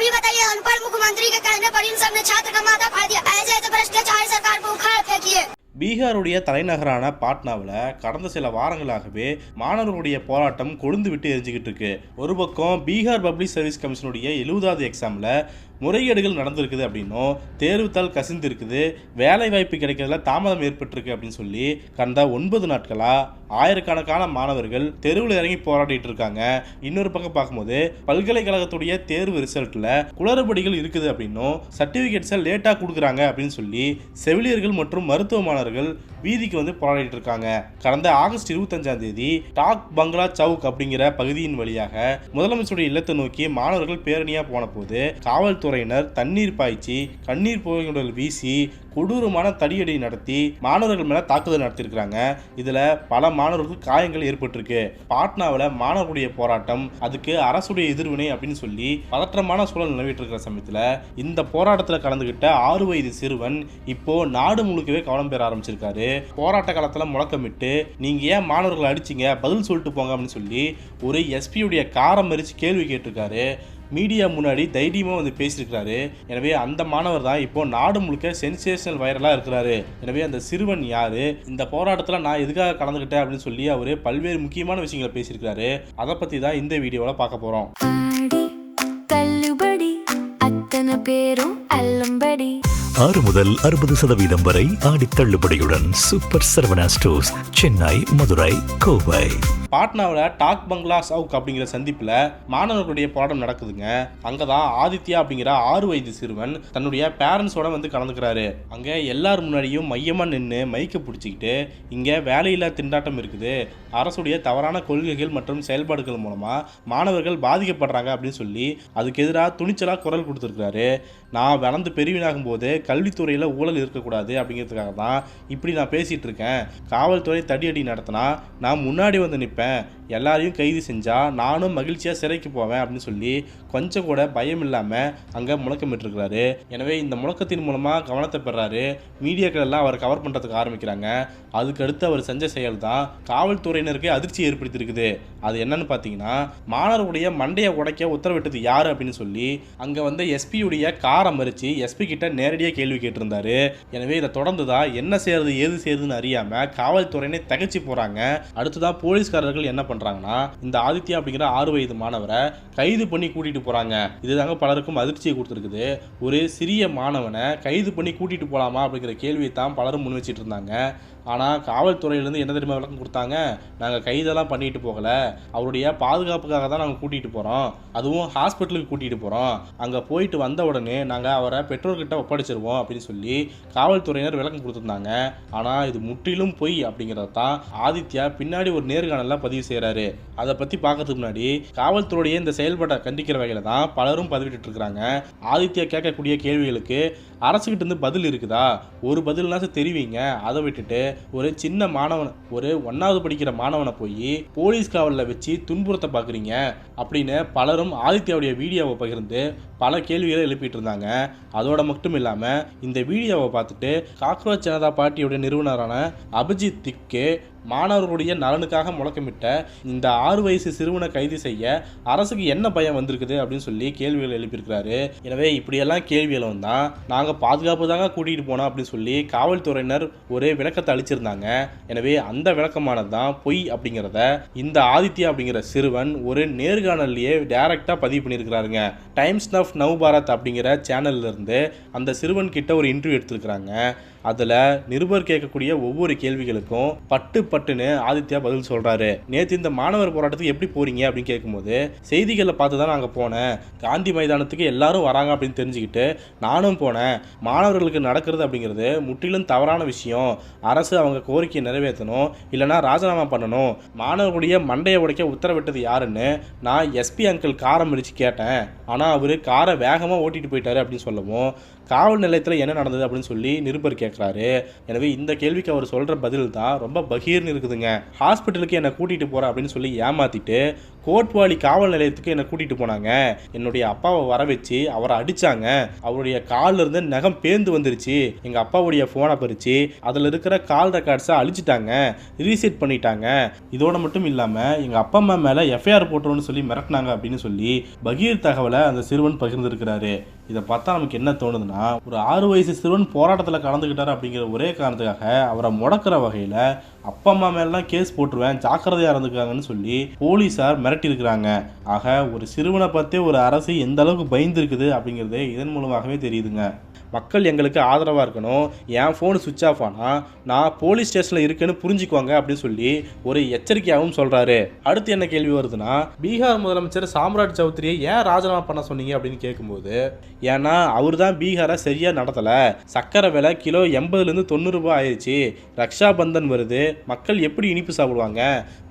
अभी बताइए, अनपढ़ मुख्यमंत्री के कहने पर इन सब ने छात्र का माथा फाड़ दिया। ऐसे ऐसे भ्रष्टाचार सरकार को उखाड़ फेंकिए। பீகாருடைய தலைநகரான பாட்னாவில் கடந்த சில வாரங்களாகவே மாணவர்களுடைய போராட்டம் கொழுந்து விட்டு எரிஞ்சுக்கிட்டு இருக்கு. ஒரு பக்கம் பீகார் பப்ளிக் சர்வீஸ் கமிஷனுடைய 70வது எக்ஸாமில் முறைகேடுகள் நடந்திருக்குது அப்படின்னும், தேர்வுத்தாள் கசிந்து இருக்குது, வேலை வாய்ப்பு கிடைக்கிறதுல தாமதம் ஏற்பட்டிருக்கு அப்படின்னு சொல்லி கடந்த 9 நாட்களாக ஆயிரக்கணக்கான மாணவர்கள் தெருவில் இறங்கி போராடிட்டு இருக்காங்க. இன்னொரு பக்கம் பார்க்கும்போது பல்கலைக்கழகத்துடைய தேர்வு ரிசல்ட்டில் குளறுபடிகள் இருக்குது அப்படின்னும், சர்டிஃபிகேட்ஸை லேட்டாக கொடுக்குறாங்க அப்படின்னு சொல்லி செவிலியர்கள் மற்றும் மருத்துவ மாணவர்கள் வீதிக்கு வந்து போராடிட்டு இருக்காங்க. கடந்த ஆகஸ்ட் 25ஆம் தேதி டாக் பங்களா சவுக் அப்படிங்கிற பகுதியின் வழியாக முதலமைச்சருடைய இல்லத்தை நோக்கி மாணவர்கள் பேரணியாக போன போது காவல்துறையினர் தண்ணீர் பாய்ச்சி, கண்ணீர் புகைகள் வீசி, கொடூரமான தடியடி நடத்தி மாணவர்கள் மேல தாக்குதல் நடத்திருக்கிறாங்க. இதுல பல மாணவர்களுக்கு காயங்கள் ஏற்பட்டிருக்கு. பாட்னாவில் மாணவர்களுடைய போராட்டம், அதுக்கு அரசுடைய எதிர்வினை அப்படின்னு சொல்லி பதற்றமான சூழல் நிலவிட்டு இருக்கிற சமயத்துல இந்த போராட்டத்தில் கலந்துகிட்ட 6 வயது சிறுவன் இப்போ நாடு முழுக்கவே கவனம் பெற ஆரம்பிச்சிருக்காரு. போராட்ட காலத்துல முழக்கமிட்டு, நீங்க ஏன் மாணவர்களை அடிச்சிங்க, பதில் சொல்லிட்டு போங்க அப்படின்னு சொல்லி ஒரு எஸ்பியுடைய காரம் மறிச்சு கேள்வி கேட்டிருக்காரு. மீடியா முன்னாடி தைரியமாக வந்து பேசியிருக்கிறாரு. எனவே அந்த மாணவர் தான் இப்போ நாடு முழுக்க சென்சேஷனல் வைரலாக இருக்கிறாரு. எனவே அந்த சிறுவன் யாரு, இந்த போராட்டத்தில் நான் எதுக்காக கலந்துக்கிட்டேன் அப்படின்னு சொல்லி அவர் பல்வேறு முக்கியமான விஷயங்களை பேசியிருக்கிறாரு. அதை பற்றி தான் இந்த வீடியோவில் பார்க்க போகிறோம். பேரும் 6 முதல் 60% வரை ஆடி தள்ளுபடியுடன் சூப்பர் சரவணா ஸ்டோர்ஸ், சென்னை, மதுரை, கோவை. பாட்னாவில் டாக் பங்களா சவுக் அப்படிங்கிற சந்திப்பில் மாணவர்களுடைய போராட்டம் நடக்குதுங்க. அங்கே தான் ஆதித்யா அப்படிங்கிற 6 வயது சிறுவன் தன்னுடைய பேரண்ட்ஸோட வந்து கலந்துக்கிறாரு. அங்கே எல்லாரும் முன்னாடியும் மையமாக நின்று மைக்கை பிடிச்சிக்கிட்டு, இங்கே வேலையில்லா திண்டாட்டம் இருக்குது, அரசுடைய தவறான கொள்கைகள் மற்றும் செயல்பாடுகள் மூலமாக மாணவர்கள் பாதிக்கப்படுறாங்க அப்படின்னு சொல்லி அதுக்கு எதிராக துணிச்சலாக குரல் கொடுத்துருக்காரு. நான் வளர்ந்து பெரியவனாகும் போது கல்வித்துறையில் ஊழல் இருக்கக்கூடாது அப்படிங்கிறதுக்காக தான் இப்படி நான் பேசிகிட்டு இருக்கேன். காவல்துறை தடியடி நடத்தினா நான் முன்னாடி வந்து நிற்பேன், எல்லாரையும் கைது செஞ்சால் நானும் மகிழ்ச்சியாக சிறைக்கு போவேன் அப்படின்னு சொல்லி கொஞ்சம் கூட பயம் இல்லாமல் அங்கே முழக்கமிட்டிருக்கிறாரு. எனவே இந்த முழக்கத்தின் மூலமாக கவனத்தை பெறாரு. மீடியாக்கள் எல்லாம் அவர் கவர் பண்ணுறதுக்கு ஆரம்பிக்கிறாங்க. அதுக்கடுத்து அவர் செஞ்ச செயல் தான் காவல்துறையினருக்கு அதிர்ச்சி ஏற்படுத்தியிருக்குது. அது என்னன்னு பார்த்தீங்கன்னா, மாணவர்களுடைய மண்டையை உடைக்க உத்தரவிட்டது யார் அப்படின்னு சொல்லி அங்கே வந்து எஸ்பியுடைய காரை மறித்து எஸ்பி கிட்ட நேரடியாக கேள்வி கேட்டிருந்தாரு. எனவே இதை தொடர்ந்து தான் என்ன செய்யறது ஏது செய்யறதுன்னு அறியாமல் காவல்துறையினை தகச்சு போகிறாங்க. அடுத்துதான் போலீஸ்காரர்கள் என்ன பண்றாங்கன்னா, இந்த ஆதித்யா அப்படிங்கிற 6 வயது மாணவரை கைது பண்ணி கூட்டிட்டு போறாங்க. இதுதாங்க பலருக்கும் அதிர்ச்சியை கொடுத்துருக்குது. ஒரு சிறிய மாணவனை கைது பண்ணி கூட்டிட்டு போலாமா அப்படிங்கிற கேள்வியை தான் பலரும் முன் வச்சிட்டு இருந்தாங்க. ஆனால் காவல்துறையிலேருந்து என்ன தெரியுமா விளக்கம் கொடுத்தாங்க, நாங்கள் கைதெல்லாம் பண்ணிட்டு போகலை, அவருடைய பாதுகாப்புக்காக தான் நாங்கள் கூட்டிகிட்டு போகிறோம், அதுவும் ஹாஸ்பிட்டலுக்கு கூட்டிகிட்டு போகிறோம், அங்கே போயிட்டு வந்த உடனே நாங்கள் அவரை பெற்றோர்கிட்ட ஒப்படைச்சிருவோம் அப்படின்னு சொல்லி காவல்துறையினர் விளக்கம் கொடுத்துருந்தாங்க. ஆனால் இது முற்றிலும் பொய் அப்படிங்கிறத தான் ஆதித்யா பின்னாடி ஒரு நேர்காணலில் பதிவு செய்கிறாரு. அதை பற்றி பார்க்கறதுக்கு முன்னாடி காவல்துறையுடைய இந்த செயல்பாட்டை கண்டிக்கிற வகையில் தான் பலரும் பதிவிட்டு இருக்கிறாங்க. ஆதித்யா கேட்கக்கூடிய கேள்விகளுக்கு அரசுகிட்ட இருந்து பதில் இருக்குதா, ஒரு பதில்னாச்சும் தெரிவிங்க, அதை விட்டுட்டு ஒரு சின்ன மாணவன், ஒரு 1வது படிக்கிற மாணவனை போய் போலீஸ் காவலில் வச்சு துன்புறுத்த பார்க்குறீங்க அப்படின்னு பலரும் ஆதித்யாவுடைய வீடியோவை பகிர்ந்து பல கேள்விகளை எழுப்பிட்டு இருந்தாங்க. அதோட மட்டும் இல்லாமல் இந்த வீடியோவை பார்த்துட்டு காக்ரோச் ஜனதா பார்ட்டியோட நிறுவனரான அபிஜித் திப்கே மாணவர்களுடைய நலனுக்காக முழக்கமிட்ட இந்த 6 வயசு சிறுவனை கைது செய்ய அரசுக்கு என்ன பயம் வந்திருக்குது அப்படின்னு சொல்லி கேள்விகள் எழுப்பியிருக்கிறாரு. எனவே இப்படியெல்லாம் கேள்விகள் வந்தால் நாங்கள் பாதுகாப்பு தாங்க கூட்டிகிட்டு போனோம் அப்படின்னு சொல்லி காவல்துறையினர் ஒரு விளக்கத்தை அளிச்சிருந்தாங்க. எனவே அந்த விளக்கமானது தான் பொய் அப்படிங்கிறத இந்த ஆதித்யா அப்படிங்கிற சிறுவன் ஒரு நேர்காணல்லையே டைரக்டாக பதிவு பண்ணியிருக்கிறாருங்க. டைம்ஸ் ஆஃப் நவ் பாரத் அப்படிங்கிற சேனல்ல இருந்து அந்த சிறுவன் கிட்ட ஒரு இன்டர்வியூ எடுத்திருக்கிறாங்க. அதில் நிருபர் கேட்கக்கூடிய ஒவ்வொரு கேள்விகளுக்கும் பட்டுன்னு ஆதித்யா பதில் சொல்கிறாரு. நேற்று இந்த மாணவர் போராட்டத்துக்கு எப்படி போகிறீங்க அப்படின்னு கேட்கும்போது, செய்திகளில் பார்த்து தான் நாங்கள் போனேன், காந்தி மைதானத்துக்கு எல்லாரும் வராங்க அப்படின்னு தெரிஞ்சுக்கிட்டு நானும் போனேன். மாணவர்களுக்கு நடக்கிறது அப்படிங்கிறது முற்றிலும் தவறான விஷயம், அரசு அவங்க கோரிக்கையை நிறைவேற்றணும், இல்லைனா ராஜினாமா பண்ணணும். மாணவர்களுடைய மண்டையை உடைக்க உத்தரவிட்டது யாருன்னு நான் எஸ்பி அங்கிள் காரை மறிச்சு கேட்டேன், ஆனால் அவர் காரை வேகமாக ஓட்டிகிட்டு போயிட்டாரு அப்படின்னு சொல்லவும், காவல் நிலையத்தில் என்ன நடந்தது அப்படின்னு சொல்லி நிருபர் கேட்குறாரு. எனவே இந்த கேள்விக்கு அவர் சொல்கிற பதில் தான் ரொம்ப பகீர்னு இருக்குதுங்க. ஹாஸ்பிட்டலுக்கு என்னை கூட்டிகிட்டு போகிறேன் அப்படின்னு சொல்லி ஏமாற்றிட்டு கோட்வாலி காவல் நிலையத்துக்கு என்னை கூட்டிட்டு போனாங்க. என்னுடைய அப்பாவை வர வச்சு அவரை அடிச்சாங்க. அவருடைய கால்ல இருந்து நகம் பேந்து வந்துருச்சு. எங்க அப்பாவுடைய போனை பறிச்சு அதுல இருக்கிற கால் ரெக்கார்ட்ஸை அழிச்சிட்டாங்க, ரீசெட் பண்ணிட்டாங்க. இதோட மட்டும் இல்லாம எங்க அப்பா அம்மா மேல எஃப்ஐஆர் போட்டுருன்னு சொல்லி மிரட்டினாங்க அப்படின்னு சொல்லி பகீர் தகவலை அந்த சிறுவன் பகிர்ந்திருக்கிறாரு. இதை பார்த்தா நமக்கு என்ன தோணுதுன்னா, ஒரு 6 வயசு சிறுவன் போராட்டத்தில் கலந்துக்கிட்டாரு அப்படிங்கிற ஒரே காரணத்துக்காக அவரை முடக்கிற வகையில் அப்பா அம்மா மேலாம் கேஸ் போட்டுருவேன், ஜாக்கிரதையாக இருந்துக்காங்கன்னு சொல்லி போலீஸார் மிரட்டியிருக்கிறாங்க. ஆக ஒரு சிறுவனை பார்த்தே ஒரு அரசு எந்த அளவுக்கு பயந்துருக்குது அப்படிங்கிறது இதன் மூலமாகவே தெரியுதுங்க. மக்கள் எங்களுக்கு ஆதரவாக இருக்கணும், என் ஃபோன் சுவிட்ச் ஆஃப் ஆனால் நான் போலீஸ் ஸ்டேஷனில் இருக்குன்னு புரிஞ்சுக்குவாங்க அப்படின்னு சொல்லி ஒரு எச்சரிக்கையாகவும் சொல்கிறாரு. அடுத்து என்ன கேள்வி வருதுன்னா, பீகார் முதலமைச்சர் சாம்ராட் சௌத்ரியை ஏன் ராஜினாமா பண்ண சொன்னீங்க அப்படின்னு கேட்கும்போது, ஏன்னா அவர் தான் பீகாரை சரியாக நடத்தலை. சக்கரை விலை கிலோ 80லேருந்து 90 ரூபாய் ஆயிடுச்சு. ரக்ஷா பந்தன் வருது, மக்கள் எப்படி இனிப்பு சாப்பிடுவாங்க?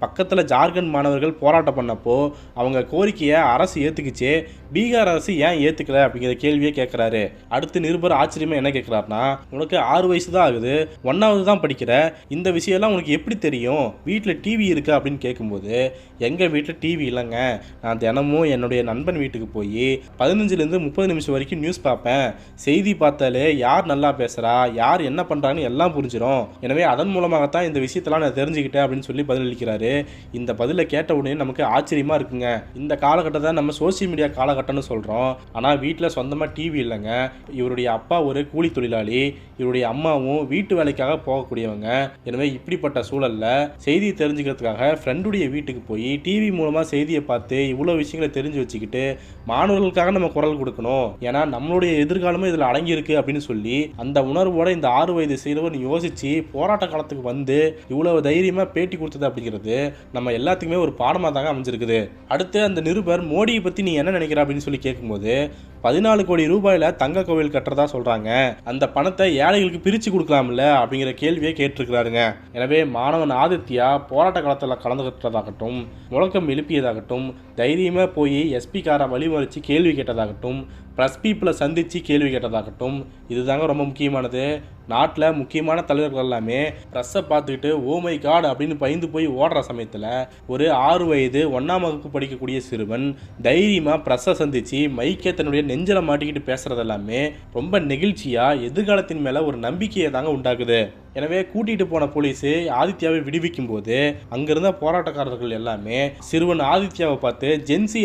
பக்கத்தில் ஜார்க்கண்ட் மாணவர்கள் போராட்டம் பண்ணப்போ அவங்க கோரிக்கையை அரசு ஏற்றுக்குச்சு, பீகார் அரசு ஏன் ஏற்றுக்கல அப்படிங்கிற கேள்வியை கேட்குறாரு. அடுத்து நிருபர் ஆச்சரியமா என்ன கேட்குறாருன்னா, உனக்கு 6 வயசு தான் ஆகுது, 1வது தான் படிக்கிற, இந்த விஷயம்லாம் உனக்கு எப்படி தெரியும்? வீட்டில் டிவி இருக்கா அப்படின்னு கேட்கும்போது, எங்கள் வீட்டில் டிவி இல்லைங்க, நான் தினமும் என்னுடைய நண்பன் வீட்டுக்கு போய் 15லேருந்து 30 நிமிஷம் வரைக்கும் நியூஸ் பார்ப்பேன். செய்தி பார்த்தாலே யார் நல்லா பேசுகிறா, யார் என்ன பண்ணுறாங்கன்னு எல்லாம் புரிஞ்சிடும். எனவே அதன் மூலமாகத்தான் இந்த விஷயத்தெல்லாம் நான் தெரிஞ்சுக்கிட்டேன் அப்படின்னு சொல்லி பதிலளிக்கிறாரு. இந்த பதிலை கேட்ட உடனே நமக்கு ஆச்சரியமாக இருக்குங்க. இந்த காலகட்டத்தை நம்ம சோசியல் மீடியா காலகட்டம்னு சொல்கிறோம், ஆனால் வீட்டில் சொந்தமாக டிவி இல்லைங்க. இவருடைய அப்பா ஒரு கூலி தொழிலாளி, இவருடைய அம்மாவும் வீட்டு வேலைக்காக போகக்கூடியவங்க. எனவே இப்படிப்பட்ட சூழல்ல செய்தி தெரிஞ்சுக்கிறதுக்காக ஃப்ரெண்டுடைய வீட்டுக்கு போய் டிவி மூலமா செய்தியை பார்த்து இவ்வளவு விஷயங்களை தெரிஞ்சு வச்சுக்கிட்டு மாணவர்களுக்காக நம்ம குரல் கொடுக்கணும், ஏன்னா நம்மளுடைய எதிர்காலமும் இதுல அடங்கி இருக்கு அப்படின்னு சொல்லி அந்த உணர்வோட இந்த 6 வயது சிறுவன் யோசிச்சு போராட்ட காலத்துக்கு வந்து இவ்வளவு தைரியமா பேட்டி கொடுத்தது அப்படிங்கிறது நம்ம எல்லாத்துக்குமே ஒரு பாடமா தாங்க அமைஞ்சிருக்குது. அடுத்து அந்த நிருபர் மோடியை பத்தி நீ என்ன நினைக்கிற அப்படின்னு சொல்லி கேட்கும்போது, 14 கோடி ரூபாயில தங்க கோவில் கட்டுறதா சொல்றாங்க, அந்த பணத்தை ஏழைகளுக்கு பிரிச்சு கொடுக்கலாம்ல அப்படிங்கிற கேள்வியை கேட்டிருக்கிறாருங்க. எனவே மாணவன் ஆதித்யா போராட்ட காலத்தில் கலந்துகிட்டதாகட்டும், முழக்கம் எழுப்பியதாகட்டும், தைரியமா போய் எஸ்பி காரை வழிமறிச்சு கேள்வி கேட்டதாகட்டும், ப்ளஸ் பீப்புளை சந்தித்து கேள்வி கேட்டதாகட்டும், இதுதாங்க ரொம்ப முக்கியமானது. நாட்டில் முக்கியமான தலைவர்கள் எல்லாமே ப்ரெஸ்ஸை பார்த்துக்கிட்டு ஓ மை காட் அப்படின்னு பயந்து போய் ஓடுற சமயத்தில் ஒரு 6 வயது 1ஆம் வகுப்பு படிக்கக்கூடிய சிறுவன் தைரியமாக ப்ரெஸ்ஸை சந்தித்து மைக்கை தன்னுடைய நெஞ்சில் மாட்டிக்கிட்டு பேசுகிறது எல்லாமே ரொம்ப நெகிழ்ச்சியாக எதிர்காலத்தின் மேலே ஒரு நம்பிக்கையை தாங்க உண்டாக்குது. எனவே கூட்டிகிட்டு போன போலீஸு ஆதித்யாவை விடுவிக்கும் போது அங்கிருந்த போராட்டக்காரர்கள் எல்லாமே சிறுவன் ஆதித்யாவை பார்த்து ஜென்சி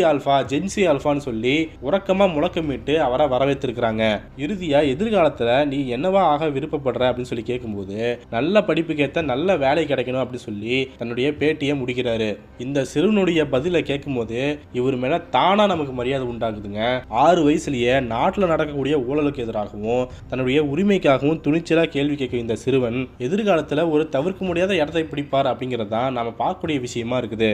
ஆல்ஃபான்னு சொல்லி உறக்கமாக முழக்கமிட்டு அவரை வரவேற்றிருக்கிறாங்க. இறுதியாக எதிர்காலத்தில் நீ என்னவா ஆக விருப்பப்படுற அப்படின்னு சொல்லி கேட்கும்போது, நல்ல படிப்புக்கேற்ற நல்ல வேலை கிடைக்கணும் அப்படின்னு சொல்லி தன்னுடைய பேட்டியை முடிக்கிறாரு. இந்த சிறுவனுடைய பதிலை கேட்கும்போது இவர் மேலே தானாக நமக்கு மரியாதை உண்டாகுதுங்க. 6 வயசுலேயே நாட்டில் நடக்கக்கூடிய ஊழலுக்கு எதிராகவும் தன்னுடைய உரிமைக்காகவும் துணிச்சலாக கேள்வி கேட்கும் இந்த சிறுவன் எதிர்காலத்தில் ஒரு தவிர்க்க முடியாத இடத்தை பிடிப்பார் அப்படிங்கிறது தான் நம்ம பார்க்கக்கூடிய விஷயமா இருக்குது.